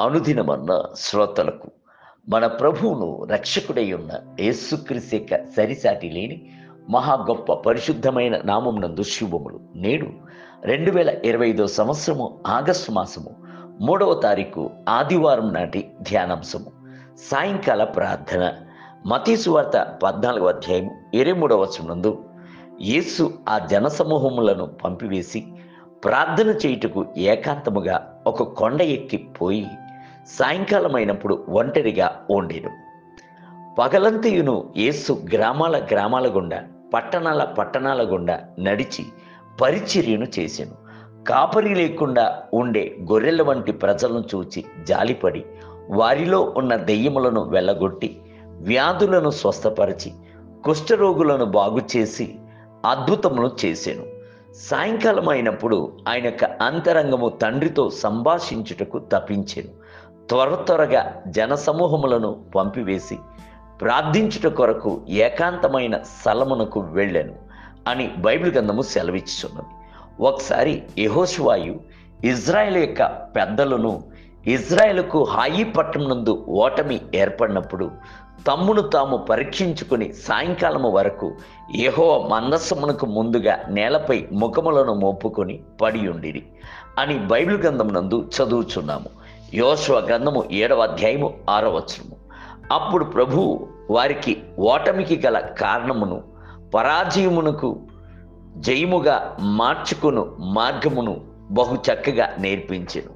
అనుదినమన్న శ్రోతలకు మన ప్రభువును రక్షకుడై ఉన్న యేసుక్రీస్తు యొక్క సరిసాటి లేని మహా గొప్ప పరిశుద్ధమైన నామం నందు శుభములు. నేడు 2025 సంవత్సరము ఆగస్టు మాసము 3వ తారీఖు ఆదివారం నాటి ధ్యానాంశము సాయంకాల ప్రార్థన. మత్తయి సువార్త 14వ అధ్యాయం 23వ వచనం నందు యేసు ఆ జనసమూహములను పంపివేసి ప్రార్థన చేయుటకు ఏకాంతముగా ఒక కొండ ఎక్కి పోయి సాయంకాలమైనప్పుడు ఒంటరిగా ఉండెను. పగలంతయును యేసు గ్రామాల గుండా పట్టణాల గుండా నడిచి పరిచర్యను చేసెను. కాపరి లేకుండా ఉండే గొర్రెల వంటి ప్రజలను చూచి జాలిపడి వారిలో ఉన్న దెయ్యములను వెళ్ళగొట్టి వ్యాధులను స్వస్థపరిచి కుష్ఠరోగులను బాగుచేసి అద్భుతములు చేసెను. సాయంకాలం అయినప్పుడు ఆయన యొక్క అంతరంగము తండ్రితో సంభాషించుటకు తప్పించెను. త్వరగా జనసమూహములను పంపివేసి ప్రార్థించుట కొరకు ఏకాంతమైన స్థలమునకు వెళ్ళెను అని బైబిల్ గ్రంథము సెలవిచ్చుచున్నది. ఒకసారి యెహోషువ ఇజ్రాయెల్ యొక్క పెద్దలను ఇజ్రాయెలుకు హాయి పట్టణం నందు ఓటమి ఏర్పడినప్పుడు తమ్మును తాము పరీక్షించుకుని సాయంకాలము వరకు యెహోవా మందసమునకు ముందుగా నేలపై ముఖములను మోపుకొని పడి ఉండిరి అని బైబిల్ గ్రంథం నందు చదువుచున్నాము. యోషువ గ్రంథము 7వ అధ్యాయము 6వ వచనము. అప్పుడు ప్రభువు వారికి ఓటమికి గల కారణమును పరాజయమునకు జయముగా మార్చుకును మార్గమును బహు చక్కగా నేర్పించెను.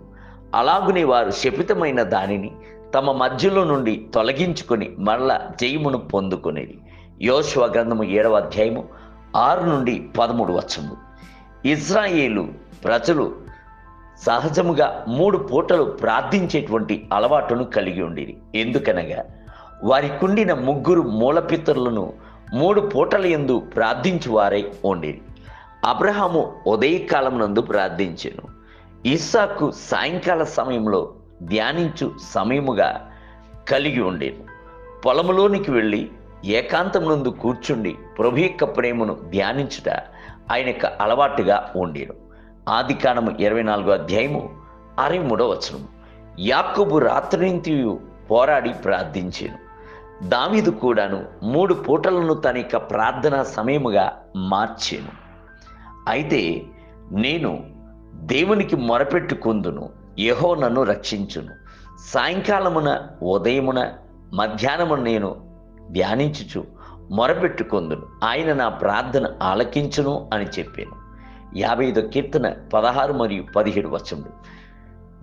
అలాగునే వారు శపితమైన దానిని తమ మధ్యలో నుండి తొలగించుకొని మరలా జయమును పొందుకునేది. యోషువ గ్రంథము 7వ అధ్యాయము 6 నుండి 13 వచనము. ఇజ్రాయేలు ప్రజలు సహజముగా 3 పూటలు ప్రార్థించేటువంటి అలవాటును కలిగి ఉండేది. ఎందుకనగా వారికుండిన 3 మూలపితరులను 3 పూటల యందు ప్రార్థించువారై ఉండేది. అబ్రహాము ఉదయకాలం నందు ప్రార్థించెను. ఇస్సాకు సాయంకాల సమయంలో ధ్యానించు సమయముగా కలిగి ఉండేను. పొలములోనికి వెళ్ళి ఏకాంతం నందు కూర్చుండి ప్రభు యొక్క ప్రేమను ధ్యానించుట ఆయన యొక్క అలవాటుగా ఉండేను. ఆదికాండము 24వ అధ్యాయము 63వ వచనము. యాకోబు రాత్రింతయు పోరాడి ప్రార్థించెను. దావీదు కూడాను 3 పూటలను తన యొక్క ప్రార్థనా సమయముగా మార్చెను. అయితే నేను దేవునికి మొరపెట్టుకుందును, యెహోవా నన్ను రక్షించును. సాయంకాలమున ఉదయమున మధ్యాహ్నమున నేను ధ్యానించుచు మొరపెట్టుకుందును, ఆయన నా ప్రార్థన ఆలకించును అని చెప్పాను. 55వ కీర్తన 16 మరియు 17 వచనములు.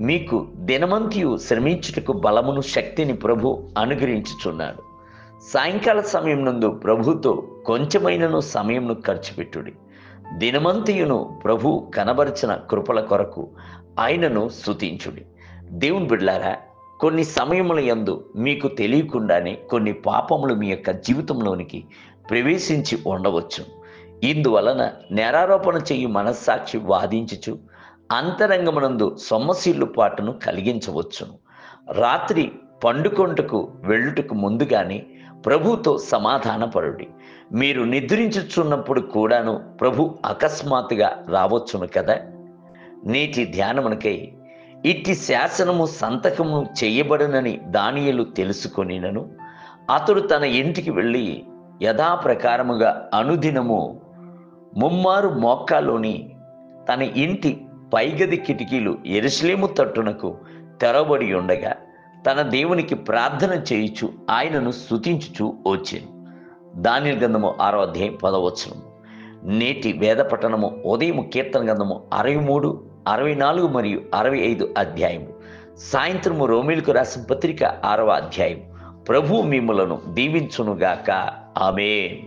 మీకు దినమంతియు శ్రమించుటకు బలమును శక్తిని ప్రభు అనుగ్రహించుచున్నాడు. సాయంకాల సమయం నందు ప్రభుతో కొంచెమైనను సమయంను ఖర్చు పెట్టుడి. దినమంతియును ప్రభు కనబరిచిన కృపల కొరకు ఆయనను స్తుతించుడి. దేవుని బిడ్డలారా, కొన్ని సమయముల యందు మీకు తెలియకుండానే కొన్ని పాపములు మీ యొక్క జీవితంలోనికి ప్రవేశించి ఉండవచ్చు. ఇందువలన నేరారోపణ చేయు మనస్సాక్షి వాదించుచు అంతరంగమునందు సొమ్మసిల్లుపాటును కలిగించవచ్చును. రాత్రి పండుకొంటకు వెళ్ళుటకు ముందుగానే ప్రభుతో సమాధానపడుడి. మీరు నిద్రించుచున్నప్పుడు కూడాను ప్రభు అకస్మాత్తుగా రావచ్చును కదా. నేటి ధ్యానమునకై ఇట్టి శాసనము సంతకము చేయబడనని దానియేలు తెలుసుకొనినను అతడు తన ఇంటికి వెళ్ళి యథాప్రకారముగా అనుదినము 3 మోక్కాలోని తన ఇంటి పైగది కిటికీలు యెరూషలేము తట్టునకు తెరవబడి ఉండగా తన దేవునికి ప్రార్థన చేయుచు ఆయనను స్తుతించుచు వచ్చెను. దానియేలు గ్రంథము 6వ అధ్యాయం 10వ వచనము. నేటి వేద పఠనము ఉదయం కీర్తన గ్రంథము 63, 64 మరియు 65 అధ్యాయము. సాయంత్రము రోమీయులకు రాసిన పత్రిక 6వ అధ్యాయం. ప్రభువు మిమ్ములను దీవించునుగాక. ఆమేన్.